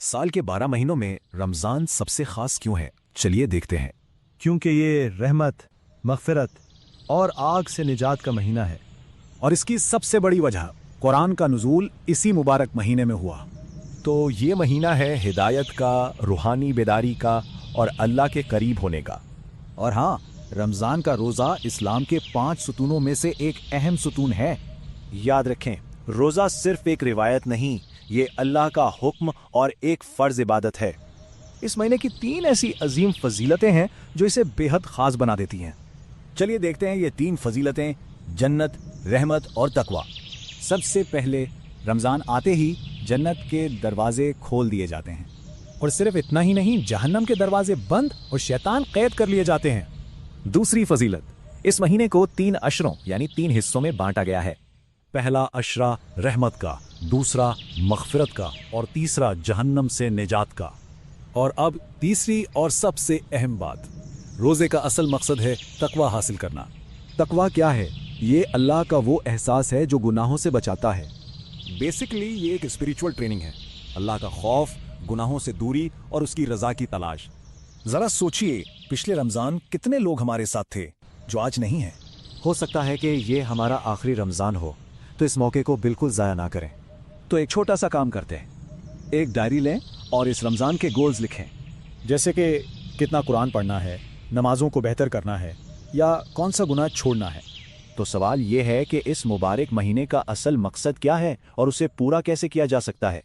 سال کے 12 مہینوں میں رمضان سب سے خاص کیوں ہے؟ چلیے دیکھتے ہیں۔ کیونکہ یہ رحمت، مغفرت اور آگ سے نجات کا مہینہ ہے۔ اور اس کی سب سے بڑی وجہ قرآن کا نزول اسی مبارک مہینے میں ہوا۔ تو یہ مہینہ ہے ہدایت کا، روحانی بیداری کا اور اللہ کے قریب ہونے کا۔ اور ہاں، رمضان کا روزہ اسلام کے 5 ستونوں میں سے ایک اہم ستون ہے۔ یاد رکھیں، روزہ صرف ایک روایت نہیں، یہ اللہ کا حکم اور ایک فرض عبادت ہے۔ اس مہینے کی 3 ایسی عظیم فضیلتیں ہیں جو اسے بے حد خاص بنا دیتی ہیں۔ چلیے دیکھتے ہیں یہ 3 فضیلتیں: جنت، رحمت اور تقوی۔ سب سے پہلے رمضان آتے ہی جنت کے دروازے کھول دیے جاتے ہیں، اور صرف اتنا ہی نہیں، جہنم کے دروازے بند اور شیطان قید کر لیے جاتے ہیں۔ دوسری فضیلت، اس مہینے کو 3 عشروں یعنی 3 حصوں میں بانٹا گیا ہے۔ پہلا عشرہ رحمت کا، دوسرا مغفرت کا اور تیسرا جہنم سے نجات کا۔ اور اب تیسری اور سب سے اہم بات، روزے کا اصل مقصد ہے تقوی حاصل کرنا۔ تقوی کیا ہے؟ یہ اللہ کا وہ احساس ہے جو گناہوں سے بچاتا ہے۔ بیسکلی یہ ایک اسپریچول ٹریننگ ہے، اللہ کا خوف، گناہوں سے دوری اور اس کی رضا کی تلاش۔ ذرا سوچئے، پچھلے رمضان کتنے لوگ ہمارے ساتھ تھے جو آج نہیں ہیں؟ ہو سکتا ہے کہ یہ ہمارا آخری رمضان ہو، تو اس موقع کو بالکل ضائع نہ کریں۔ تو ایک چھوٹا سا کام کرتے ہیں، ایک ڈائری لیں اور اس رمضان کے گولز لکھیں، جیسے کہ کتنا قرآن پڑھنا ہے، نمازوں کو بہتر کرنا ہے، یا کون سا گناہ چھوڑنا ہے۔ تو سوال یہ ہے کہ اس مبارک مہینے کا اصل مقصد کیا ہے اور اسے پورا کیسے کیا جا سکتا ہے؟